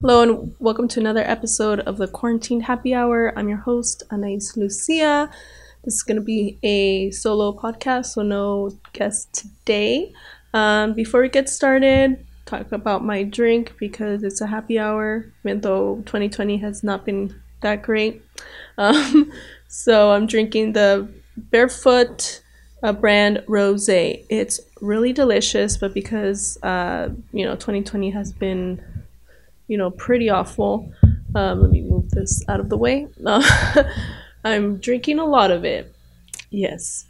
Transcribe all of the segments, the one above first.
Hello and welcome to another episode of the Quarantine Happy Hour. I'm your host, Anais Lucia. This is going to be a solo podcast, so no guest today. Before we get started, talk about my drink because it's a happy hour, even though 2020 has not been that great. Um, so I'm drinking the Barefoot brand Rosé. It's really delicious, but because 2020 has been pretty awful. Let me move this out of the way. I'm drinking a lot of it. Yes,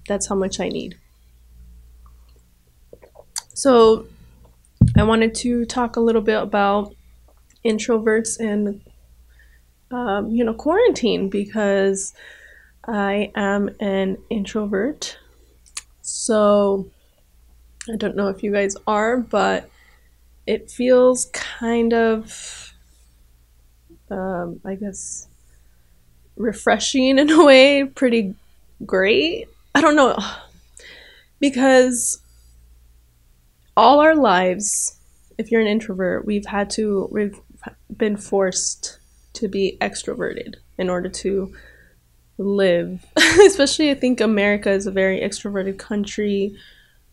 that's how much I need. So, I wanted to talk a little bit about introverts and, quarantine because I am an introvert. So, I don't know if you guys are, but it feels kind of, I guess, refreshing in a way, pretty great. I don't know, because all our lives, if you're an introvert, we've been forced to be extroverted in order to live. Especially, I think America is a very extroverted country.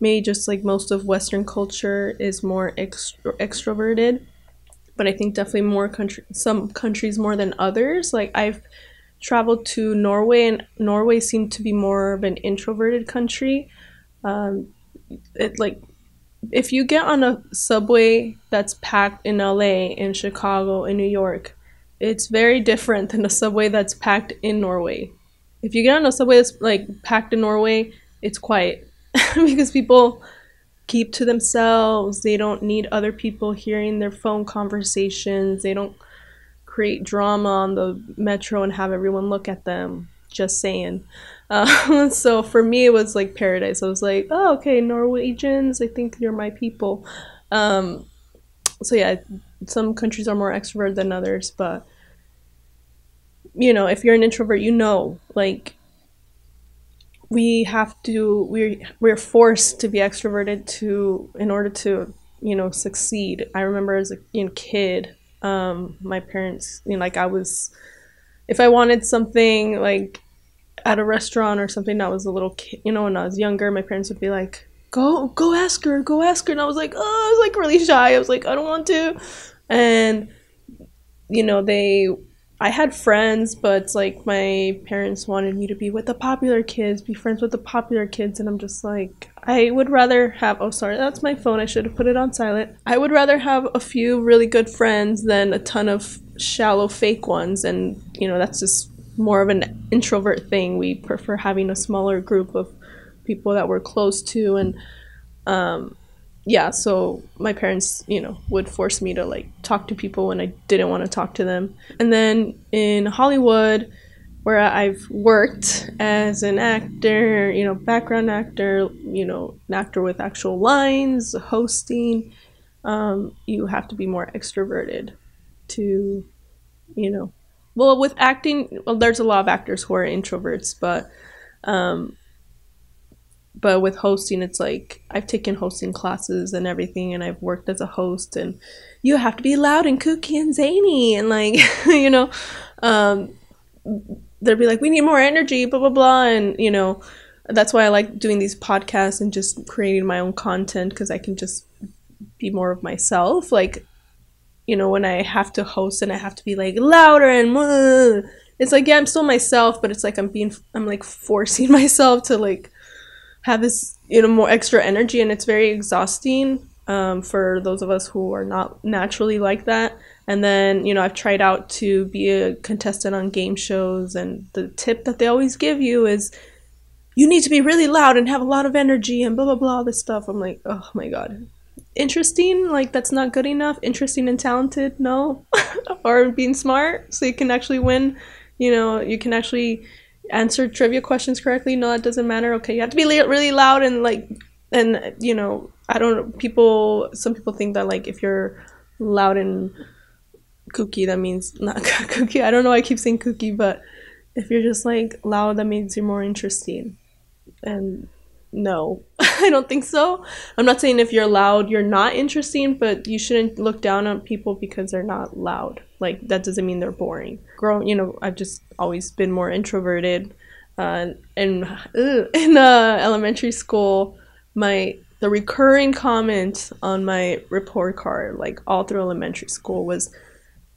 Maybe just like most of Western culture is more extroverted, but I think definitely some countries more than others. Like I've traveled to Norway, and Norway seemed to be more of an introverted country. Um, it like if you get on a subway that's packed in LA, in Chicago, in New York, it's very different than a subway that's packed in Norway. If you get on a subway that's like packed in Norway, it's quiet because people keep to themselves. They don't need other people hearing their phone conversations. They don't create drama on the metro and have everyone look at them. Just saying. So for me, it was like paradise. I was like, oh, okay, Norwegians, I think you're my people. Um, so yeah, some countries are more extrovert than others, but if you're an introvert, like we're forced to be extroverted to in order to succeed. I remember as a kid, my parents, like I was, if I wanted something like at a restaurant or something that was a little kid, when I was younger, my parents would be like, go ask her, go ask her. And I was like, oh, I was like really shy. I was like, I don't want to. And, they, I had friends, but it's like my parents wanted me to be with the popular kids, be friends with the popular kids. And I'm just like, I would rather have, oh, sorry, that's my phone. I should have put it on silent. I would rather have a few really good friends than a ton of shallow fake ones. And, that's just more of an introvert thing. We prefer having a smaller group of people that we're close to. And yeah, so my parents, would force me to like talk to people when I didn't want to talk to them. And then in Hollywood, where I've worked as an actor, background actor, an actor with actual lines, hosting, you have to be more extroverted to, you know, well, with acting, well, there's a lot of actors who are introverts, um, but with hosting, it's like I've taken hosting classes and everything, and I've worked as a host, and you have to be loud and kooky and zany, and like, um, they'll be like, we need more energy, blah blah blah, and that's why I like doing these podcasts and just creating my own content because I can just be more of myself. Like, when I have to host and I have to be like louder and it's like, yeah, I'm still myself, but it's like I'm like forcing myself to like have this more extra energy, and it's very exhausting, for those of us who are not naturally like that. And then I've tried out to be a contestant on game shows, and the tip that they always give you is you need to be really loud and have a lot of energy and blah blah blah, all this stuff. I'm like, oh my god, interesting, like that's not good enough. Interesting and talented, no. Or being smart so you can actually win, you can actually answer trivia questions correctly, no, that doesn't matter. Okay, you have to be really loud and like, and I don't know, some people think that like if you're loud and kooky, that means not kooky. I don't know, I keep saying kooky, but if you're just like loud, that means you're more interesting. And No, I don't think so. I'm not saying if you're loud, you're not interesting, but you shouldn't look down on people because they're not loud. Like, that doesn't mean they're boring. I've just always been more introverted. And in elementary school, the recurring comment on my report card, like all through elementary school, was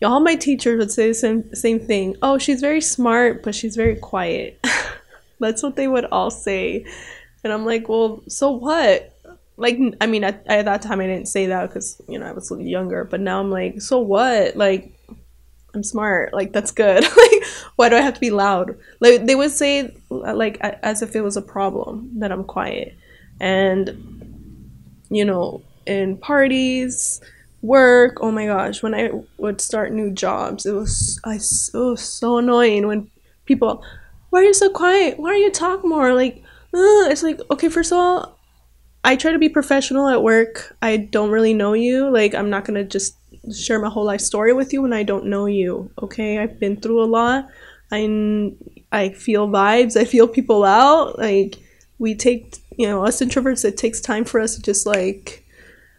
all my teachers would say the same thing. Oh, she's very smart, but she's very quiet. That's what they would all say. And I'm like, well, so what? Like, I mean, at that time I didn't say that because, I was a little younger. But now I'm like, so what? Like, I'm smart. Like, that's good. Like, why do I have to be loud? Like, they would say, like, as if it was a problem that I'm quiet. And, in parties, work, oh my gosh, when I would start new jobs, it was so annoying when people, why are you so quiet? Why don't you talk more? Like, it's like, okay, first of all, I try to be professional at work. I don't really know you. Like, I'm not gonna just share my whole life story with you when I don't know you. Okay, I've been through a lot. I feel vibes. I feel people out. Like, we take, us introverts, it takes time for us to just like,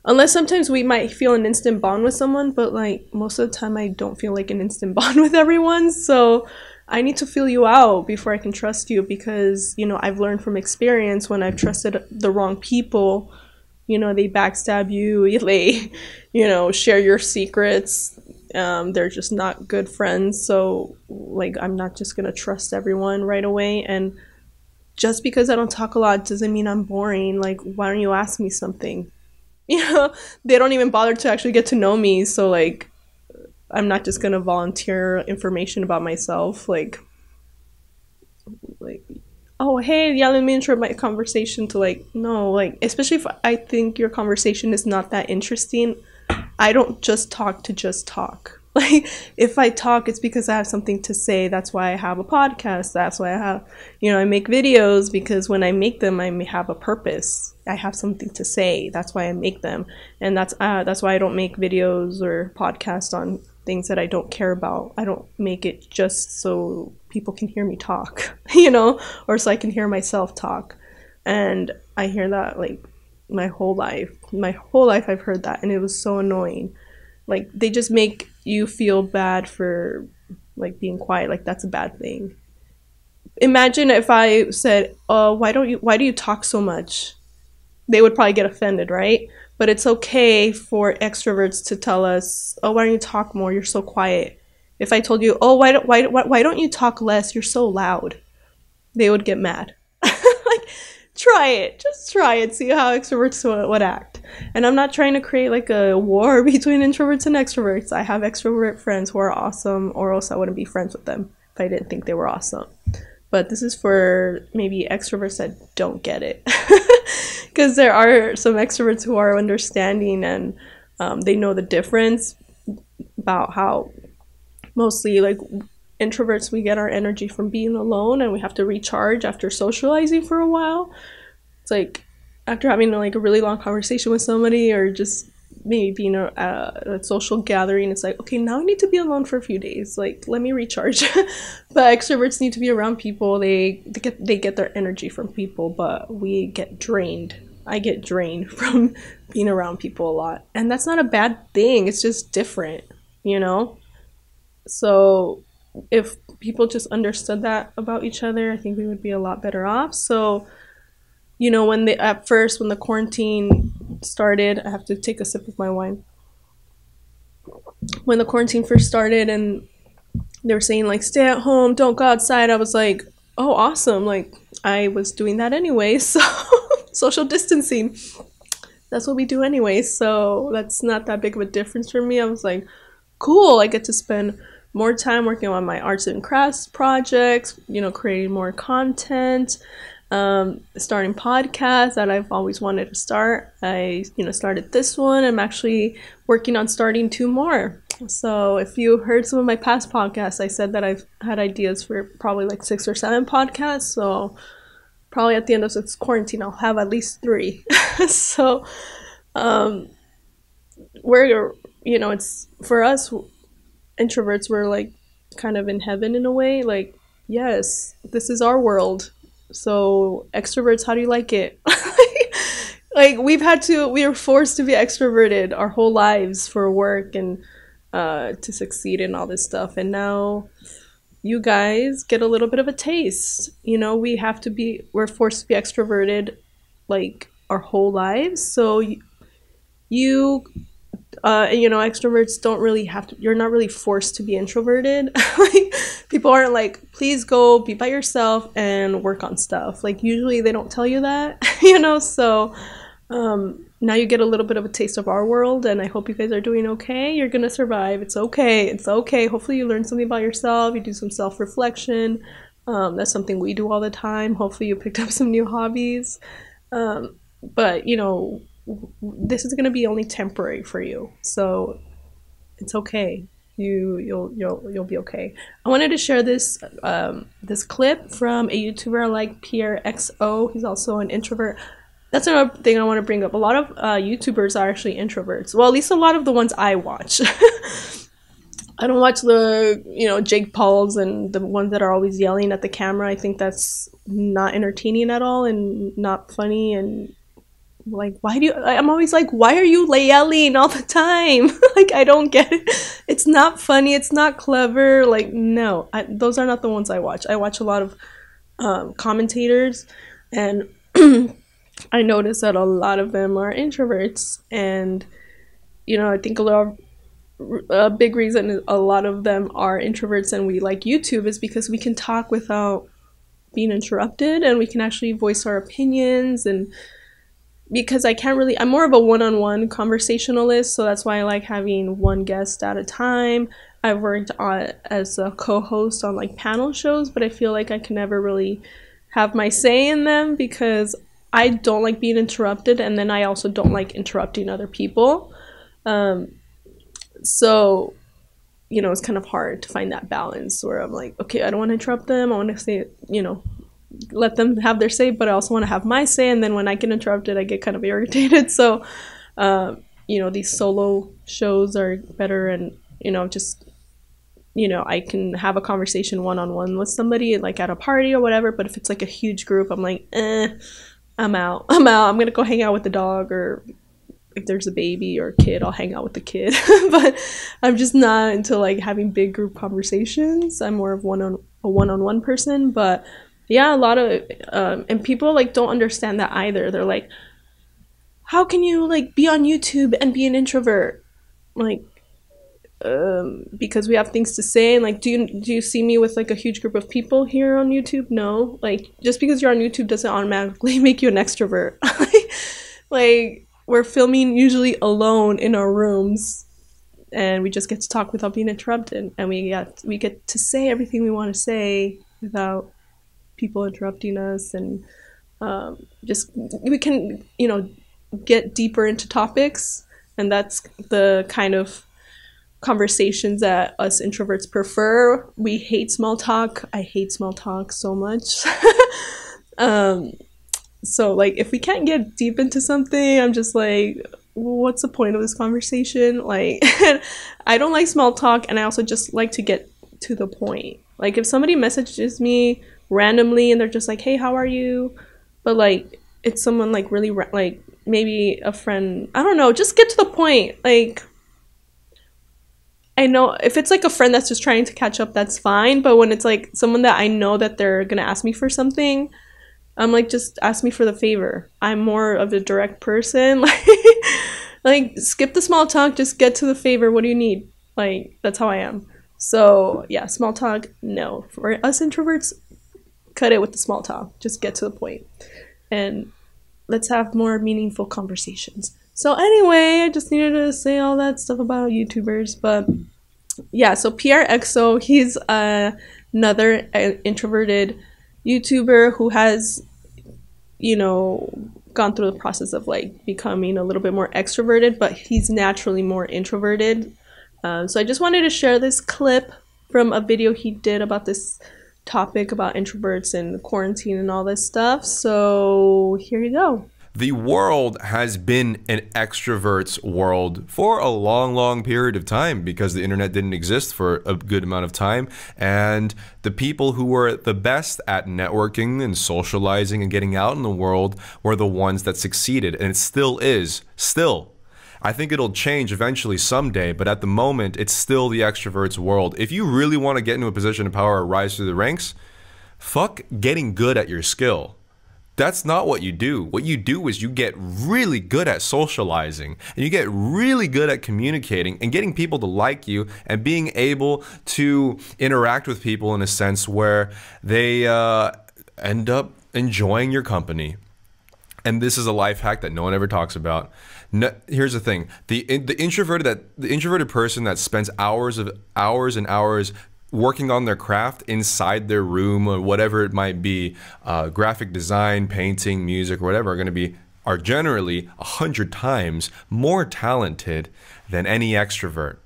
unless sometimes we might feel an instant bond with someone, but like most of the time I don't feel like an instant bond with everyone. So I need to feel you out before I can trust you because, I've learned from experience when I've trusted the wrong people, they backstab you, they, share your secrets. They're just not good friends. So like, I'm not just going to trust everyone right away. And just because I don't talk a lot doesn't mean I'm boring. Like, why don't you ask me something? They don't even bother to actually get to know me. So like, I'm not just gonna volunteer information about myself. Like, oh hey, yeah, let me interrupt my conversation to like, no, like, especially if I think your conversation is not that interesting, I don't just talk to just talk. Like, if I talk, it's because I have something to say. That's why I have a podcast. That's why I have, I make videos, because when I make them, I may have a purpose. I have something to say. That's why I make them. And that's why I don't make videos or podcasts on things that I don't care about. I don't make it just so people can hear me talk, or so I can hear myself talk. And I hear that like my whole life. I've heard that, and it was so annoying. Like, they just make you feel bad for like being quiet. Like, that's a bad thing. Imagine if I said, oh, why do you talk so much? They would probably get offended, right? But it's okay for extroverts to tell us, oh, why don't you talk more? You're so quiet. If I told you, oh, why don't you talk less? You're so loud. They would get mad. Like, try it. Just try it. See how extroverts would act. And I'm not trying to create like a war between introverts and extroverts. I have extrovert friends who are awesome, or else I wouldn't be friends with them if I didn't think they were awesome. But this is for maybe extroverts that don't get it. Because there are some extroverts who are understanding and they know the difference about how mostly like introverts, we get our energy from being alone, and we have to recharge after socializing for a while. It's like after having like a really long conversation with somebody, or just maybe being a social gathering, it's like, okay, now I need to be alone for a few days. Like, let me recharge. But extroverts need to be around people. They get their energy from people, but we get drained. I get drained from being around people a lot, and that's not a bad thing. It's just different, So if people just understood that about each other, I think we would be a lot better off. So, when the quarantine started, I have to take a sip of my wine. When the quarantine first started and they were saying like, stay at home, don't go outside, I was like, oh, awesome. Like, I was doing that anyway. So social distancing, that's what we do anyway. So that's not that big of a difference for me. I was like, cool, I get to spend more time working on my arts and crafts projects, creating more content, starting podcasts that I've always wanted to start. I started this one. I'm actually working on starting 2 more. So if you heard some of my past podcasts, I said that I've had ideas for probably like 6 or 7 podcasts. So probably at the end of this quarantine, I'll have at least 3. So we're, it's for us introverts, we're like kind of in heaven in a way. Like, yes, this is our world. So extroverts, how do you like it? Like we are forced to be extroverted our whole lives for work and to succeed in all this stuff, and now you guys get a little bit of a taste. You know, we're forced to be extroverted like our whole lives. So you you know, extroverts don't really have to, you're not really forced to be introverted. Like people aren't like, please go be by yourself and work on stuff. Like usually they don't tell you that. You know, so now you get a little bit of a taste of our world, and I hope you guys are doing okay. You're gonna survive. It's okay. It's okay. Hopefully you learn something about yourself. You do some self-reflection. That's something we do all the time. Hopefully you picked up some new hobbies. But you know, this is gonna be only temporary for you, so it's okay. You'll be okay. I wanted to share this clip from a YouTuber I like, Pierre XO. He's also an introvert. That's another thing I want to bring up. A lot of YouTubers are actually introverts. Well, at least a lot of the ones I watch. I don't watch the, you know, Jake Pauls and the ones that are always yelling at the camera. I think that's not entertaining at all and not funny. And like, I'm always like, why are you yelling all the time? Like, I don't get it. It's not funny. It's not clever. Like, no, those are not the ones I watch. I watch a lot of commentators, and I noticed that a lot of them are introverts, and you know, I think a big reason a lot of them are introverts and we like YouTube is because we can talk without being interrupted, and we can actually voice our opinions. And because I'm more of a one-on-one conversationalist, so that's why I like having one guest at a time. I've worked as a co-host on like panel shows, but I feel like I can never really have my say in them because I don't like being interrupted, and then I also don't like interrupting other people. So, you know, it's kind of hard to find that balance where I'm like, okay, I don't want to interrupt them. I want to say, you know, let them have their say, but I also want to have my say. And then when I get interrupted, I get kind of irritated. So, you know, these solo shows are better, and, you know, just, you know, I can have a conversation one-on-one with somebody like at a party or whatever. But if it's like a huge group, I'm like, I'm out. I'm gonna go hang out with the dog, or if there's a baby or a kid, I'll hang out with the kid. But I'm just not into like having big group conversations. I'm more of a one-on-one person. But yeah, a lot of and people like don't understand that either. They're like, how can you like be on YouTube and be an introvert? Like, because we have things to say, and like, do you see me with like a huge group of people here on YouTube? No. Like, just because you're on YouTube doesn't automatically make you an extrovert. Like, we're filming usually alone in our rooms, and we just get to talk without being interrupted, and we get to say everything we want to say without people interrupting us. And just we can, you know, get deeper into topics, and that's the kind of conversations that us introverts prefer. We hate small talk. I hate small talk so much. So like, if we can't get deep into something, I'm just like, what's the point of this conversation? Like, I don't like small talk, and I also just like to get to the point. Like, if somebody messages me randomly and they're just like, hey, how are you? But like, it's someone like really like maybe a friend, I don't know, just get to the point. Like, I know if it's like a friend that's just trying to catch up, that's fine. But when it's like someone that I know that they're gonna ask me for something, I'm like, just ask me for the favor. I'm more of a direct person. Like, skip the small talk, just get to the favor. What do you need? Like, that's how I am. So yeah, small talk, no. For us introverts, cut it with the small talk. Just get to the point, and let's have more meaningful conversations. So anyway, I just needed to say all that stuff about YouTubers. But yeah, so Pierre XO, he's another introverted YouTuber who has, you know, gone through the process of like becoming a little bit more extroverted, but he's naturally more introverted. So I just wanted to share this clip from a video he did about this topic about introverts and quarantine and all this stuff. So here you go. The world has been an extrovert's world for a long, long period of time because the internet didn't exist for a good amount of time. And the people who were the best at networking and socializing and getting out in the world were the ones that succeeded. And it still is. Still. I think it'll change eventually someday, but at the moment, it's still the extrovert's world. If you really want to get into a position of power or rise through the ranks, fuck getting good at your skill. That's not what you do. What you do is you get really good at socializing and you get really good at communicating and getting people to like you and being able to interact with people in a sense where they end up enjoying your company. And this is a life hack that no one ever talks about. No, here's the thing: the introverted person that spends hours and hours working on their craft inside their room or whatever it might be, graphic design, painting, music, or whatever, are generally 100 times more talented than any extrovert.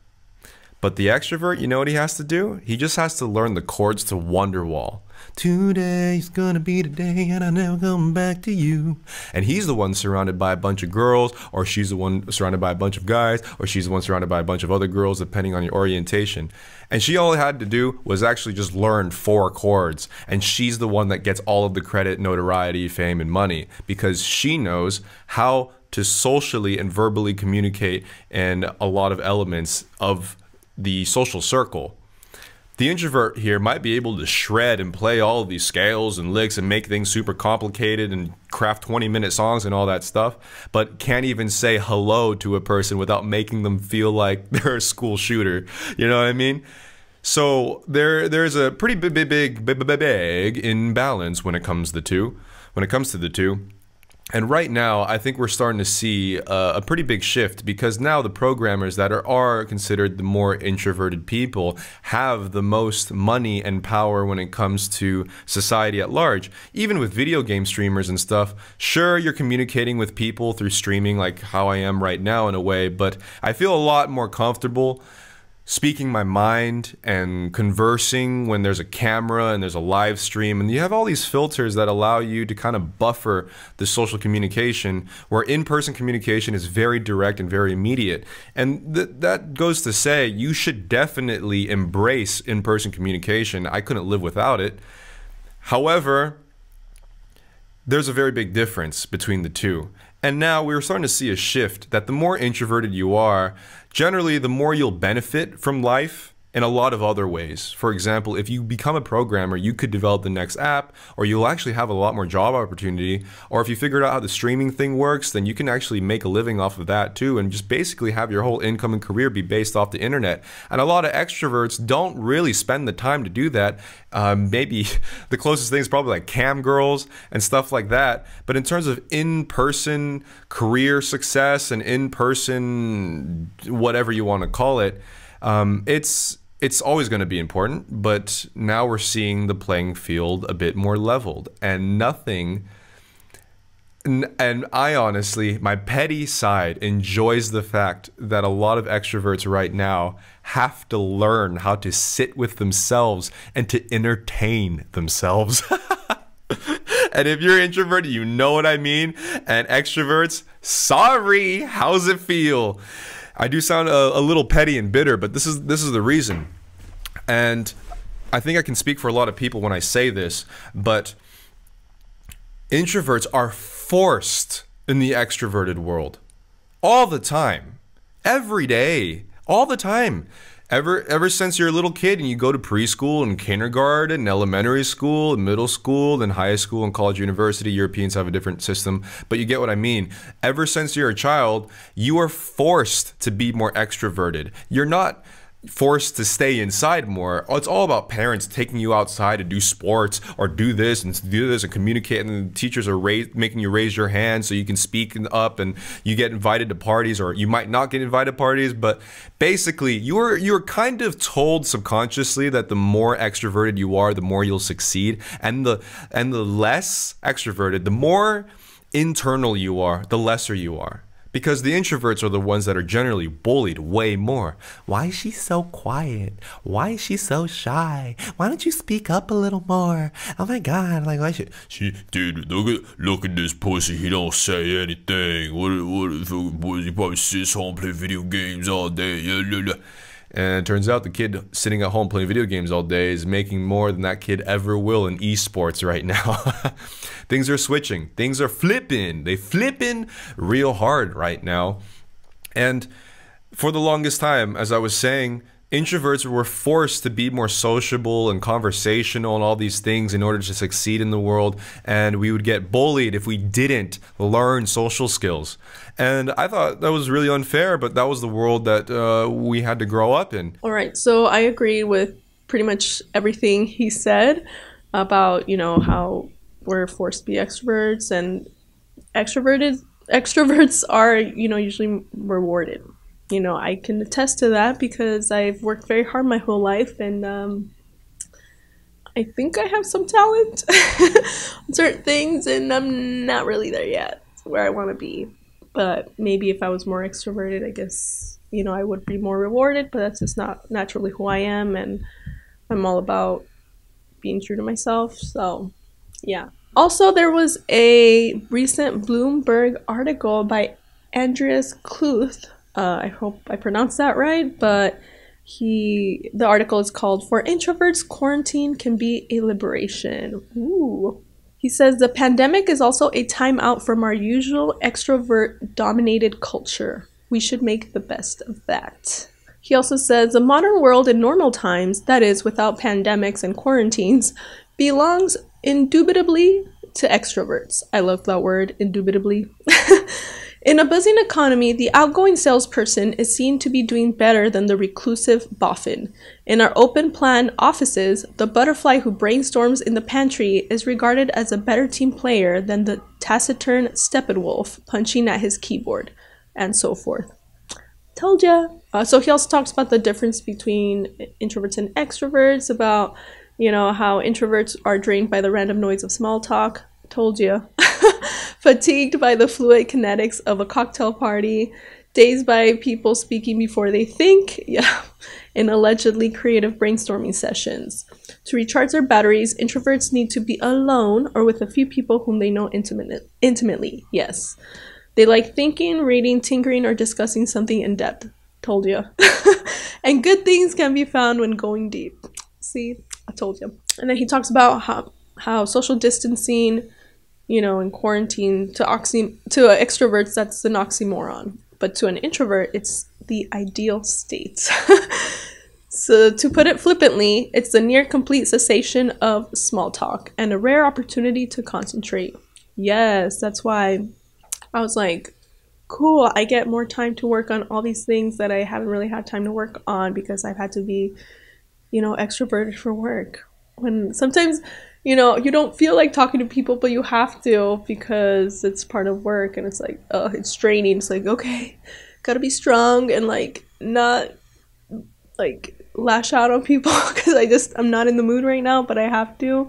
But the extrovert, you know what he has to do? He just has to learn the chords to Wonderwall. Today's gonna be the day and I'm never coming back to you. And he's the one surrounded by a bunch of girls, or she's the one surrounded by a bunch of guys, or she's the one surrounded by a bunch of other girls, depending on your orientation. And she all had to do was actually just learn 4 chords. And she's the one that gets all of the credit, notoriety, fame, and money because she knows how to socially and verbally communicate in a lot of elements of the social circle. The introvert here might be able to shred and play all of these scales and licks and make things super complicated and craft 20-minute songs and all that stuff, but can't even say hello to a person without making them feel like they're a school shooter. You know what I mean? So there's a pretty big imbalance when it comes to the two. And right now, I think we're starting to see a pretty big shift because now the programmers that are considered the more introverted people have the most money and power when it comes to society at large. Even with video game streamers and stuff, sure, you're communicating with people through streaming like how I am right now in a way, but I feel a lot more comfortable speaking my mind and conversing when there's a camera and there's a live stream, and you have all these filters that allow you to kind of buffer the social communication, where in-person communication is very direct and very immediate. And that goes to say you should definitely embrace in-person communication. I couldn't live without it. However, there's a very big difference between the two. And now we're starting to see a shift that the more introverted you are, generally the more you'll benefit from life in a lot of other ways. For example, if you become a programmer, you could develop the next app, or you'll actually have a lot more job opportunity. Or if you figured out how the streaming thing works, then you can actually make a living off of that too, and just basically have your whole income and career be based off the internet. And a lot of extroverts don't really spend the time to do that. Maybe the closest thing is probably like cam girls and stuff like that. But in terms of in-person career success and in-person whatever you want to call it, it's always going to be important, but now we're seeing the playing field a bit more leveled, and I honestly, my petty side enjoys the fact that a lot of extroverts right now have to learn how to sit with themselves and to entertain themselves. And if you're introverted, you know what I mean. And extroverts, sorry, how's it feel? I do sound a little petty and bitter, but this is the reason. And I think I can speak for a lot of people when I say this, but introverts are forced in the extroverted world all the time, every day, all the time. Ever since you're a little kid and you go to preschool and kindergarten and elementary school and middle school, then high school and college, university. Europeans have a different system, but you get what I mean. Ever since you're a child, you are forced to be more extroverted. You're not forced to stay inside more. It's all about parents taking you outside to do sports or do this and communicate, and the teachers are making you raise your hand so you can speak up, and you get invited to parties, or you might not get invited to parties. But basically you're kind of told subconsciously that the more extroverted you are, the more you'll succeed, and the less extroverted, the more internal you are, the lesser you are. Because the introverts are the ones that are generally bullied way more. Why is she so quiet? Why is she so shy? Why don't you speak up a little more? Oh my God, like why should she? Dude, look at this pussy. He don't say anything. What? He probably sits home play video games all day. And it turns out the kid sitting at home playing video games all day is making more than that kid ever will in esports right now. Things are switching. Things are flipping. They flipping real hard right now. And for the longest time, as I was saying, introverts were forced to be more sociable and conversational and all these things in order to succeed in the world. And we would get bullied if we didn't learn social skills. And I thought that was really unfair, but that was the world that we had to grow up in. All right, so I agree with pretty much everything he said about, you know, how we're forced to be extroverts, and extroverts are, you know, usually rewarded. You know, I can attest to that because I've worked very hard my whole life, and I think I have some talent on certain things, and I'm not really there yet where I want to be. But maybe if I was more extroverted, I guess, you know, I would be more rewarded, but that's just not naturally who I am, and I'm all about being true to myself. So, yeah. Also, there was a recent Bloomberg article by Andreas Kluth. I hope I pronounced that right, but the article is called "For Introverts, Quarantine Can Be a Liberation." Ooh. He says the pandemic is also a time out from our usual extrovert-dominated culture. We should make the best of that. He also says the modern world in normal times, that is, without pandemics and quarantines, belongs indubitably to extroverts. I love that word, indubitably. In a buzzing economy, the outgoing salesperson is seen to be doing better than the reclusive boffin. In our open-plan offices, the butterfly who brainstorms in the pantry is regarded as a better team player than the taciturn Steppenwolf punching at his keyboard, and so forth. Told ya. So he also talks about the difference between introverts and extroverts, about, you know, how introverts are drained by the random noise of small talk. Told ya. Fatigued by the fluid kinetics of a cocktail party, dazed by people speaking before they think, yeah, in allegedly creative brainstorming sessions. To recharge their batteries, introverts need to be alone or with a few people whom they know intimately, yes. They like thinking, reading, tinkering, or discussing something in depth. Told ya. And good things can be found when going deep. See, I told you. And then he talks about how social distancing, you know, in quarantine, to extroverts, that's an oxymoron. But to an introvert, it's the ideal state. So to put it flippantly, it's the near complete cessation of small talk and a rare opportunity to concentrate. Yes, that's why I was like, cool, I get more time to work on all these things that I haven't really had time to work on because I've had to be, you know, extroverted for work. When sometimes, you know, you don't feel like talking to people, but you have to because it's part of work, and it's like, it's draining. It's like, okay, gotta be strong and like not like lash out on people because I'm not in the mood right now, but I have to.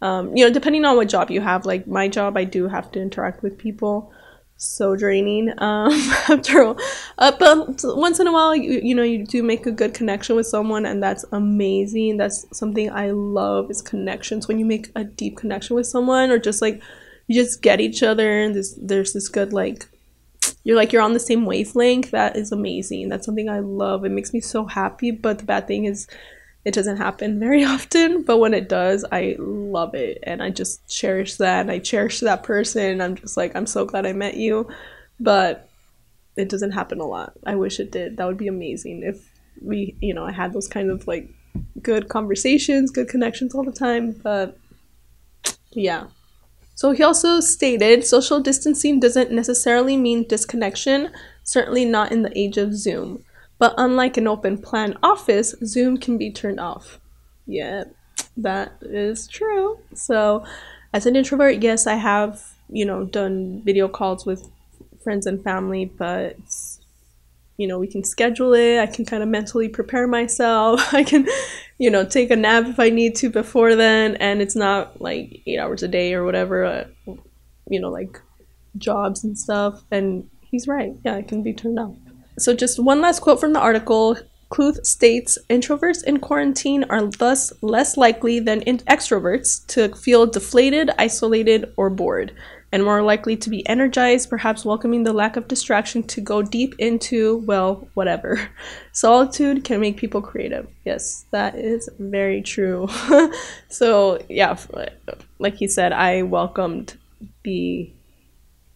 You know, depending on what job you have, like my job, I do have to interact with people. So draining. After but once in a while, you know, you do make a good connection with someone, and that's amazing. That's something I love, is connections. When you make a deep connection with someone, or just like you just get each other, and there's this good, like you're on the same wavelength. That is amazing. That's something I love. It makes me so happy. But the bad thing is, it doesn't happen very often, but when it does, I love it, and I just cherish that, and I cherish that person. I'm just like, I'm so glad I met you, but it doesn't happen a lot. I wish it did. That would be amazing if we, you know, I had those kind of like good conversations, good connections all the time, but yeah. So he also stated, social distancing doesn't necessarily mean disconnection, certainly not in the age of Zoom. But unlike an open plan office, Zoom can be turned off. Yeah, that is true. So as an introvert, yes, I have, you know, done video calls with friends and family, but, you know, we can schedule it. I can kind of mentally prepare myself. I can, you know, take a nap if I need to before then. And it's not like 8 hours a day or whatever, you know, like jobs and stuff. And he's right. Yeah, it can be turned off. So just one last quote from the article. Cluth states, introverts in quarantine are thus less likely than extroverts to feel deflated, isolated, or bored, and more likely to be energized, perhaps welcoming the lack of distraction to go deep into, well, whatever. Solitude can make people creative. Yes, that is very true. So, yeah, like he said, I welcomed the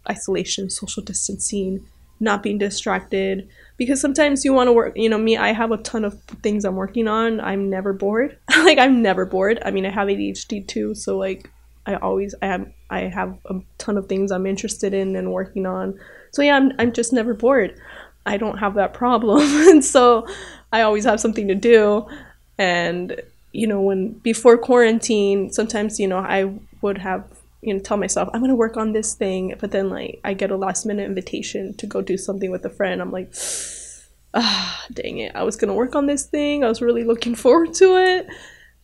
isolation, social distancing, not being distracted, because sometimes you want to work, you know, me, I have a ton of things I'm working on. I'm never bored. Like, I'm never bored. I mean, I have ADHD too, so like I have a ton of things I'm interested in and working on. So yeah, I'm just never bored. I don't have that problem. And so I always have something to do. And you know, when before quarantine, sometimes, you know, I would have, you know, tell myself I'm gonna work on this thing, but then like I get a last minute invitation to go do something with a friend. I'm like, dang it, I was gonna work on this thing, I was really looking forward to it,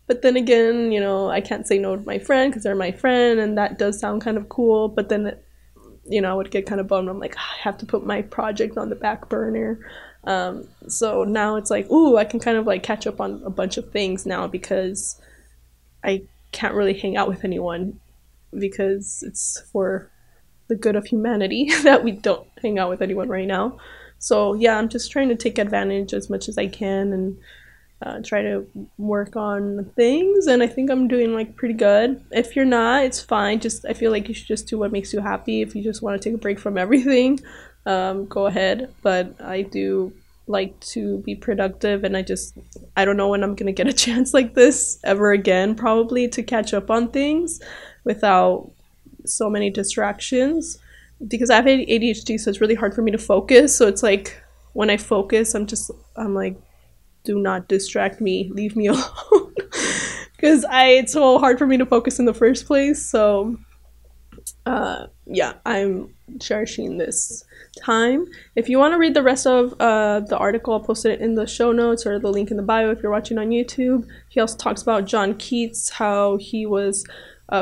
but then again, you know, I can't say no to my friend because they're my friend, and that does sound kind of cool, but then, you know, I would get kind of bummed. I'm like, I have to put my project on the back burner. So now it's like, ooh, I can kind of like catch up on a bunch of things now because I can't really hang out with anyone, because it's for the good of humanity that we don't hang out with anyone right now. So yeah, I'm just trying to take advantage as much as I can and try to work on things, and I think I'm doing like pretty good. If you're not, it's fine. Just, I feel like you should just do what makes you happy. If you just want to take a break from everything, go ahead. But I do like to be productive, and I don't know when I'm gonna get a chance like this ever again, probably, to catch up on things without so many distractions, because I have ADHD, so it's really hard for me to focus. So it's like when I focus, I'm like, do not distract me, leave me alone, because it's so hard for me to focus in the first place. So yeah, I'm cherishing this time. If you want to read the rest of the article, I'll post it in the show notes or the link in the bio if you're watching on YouTube. He also talks about John Keats, how he was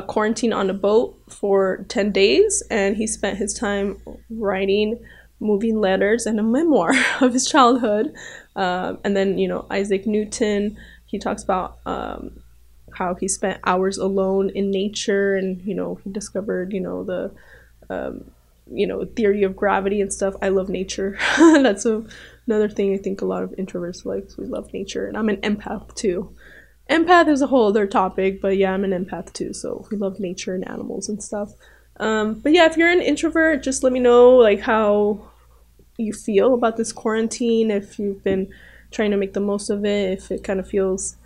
quarantined on a boat for 10 days, and he spent his time writing moving letters and a memoir of his childhood. And then, you know, Isaac Newton, he talks about how he spent hours alone in nature, and, you know, he discovered, you know, the theory of gravity and stuff. I love nature. That's another thing I think a lot of introverts like. We love nature, and I'm an empath too. Empath is a whole other topic, but yeah, I'm an empath too, so we love nature and animals and stuff. But yeah, if you're an introvert, just let me know like how you feel about this quarantine, if you've been trying to make the most of it, if it kind of feels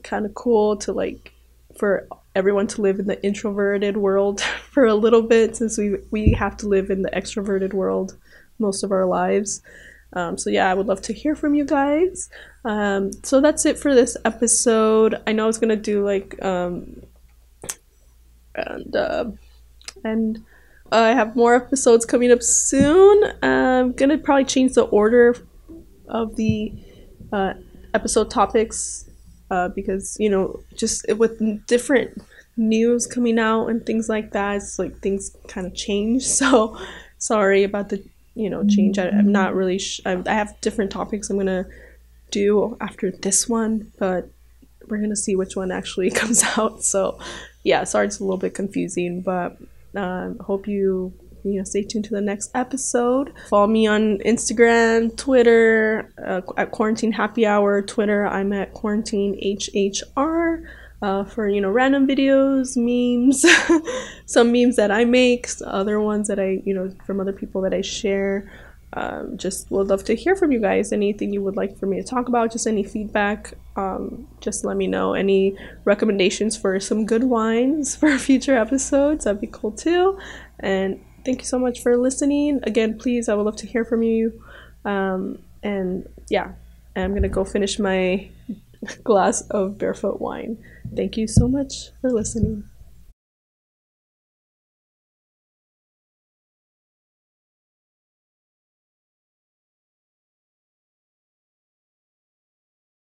kind of cool to like for everyone to live in the introverted world for a little bit, since we have to live in the extroverted world most of our lives. So yeah, I would love to hear from you guys. So that's it for this episode. I know I was gonna do like and I have more episodes coming up soon. I'm gonna probably change the order of the episode topics because, you know, just with different news coming out and things like that, it's like things kind of change. So sorry about the, you know, change. I'm not really I have different topics I'm gonna do after this one, but we're gonna see which one actually comes out. So yeah, sorry, it's a little bit confusing, but hope you stay tuned to the next episode. Follow me on Instagram, Twitter, at Quarantine Happy Hour. Twitter, I'm at Quarantine HHR. For, you know, random videos, memes, some memes that I make, other ones that I, you know, from other people that I share. Just would love to hear from you guys. Anything you would like for me to talk about, just any feedback, just let me know. Any recommendations for some good wines for future episodes, that'd be cool too. And thank you so much for listening. Again, please, I would love to hear from you. And yeah, I'm gonna go finish my glass of barefoot wine. Thank you so much for listening.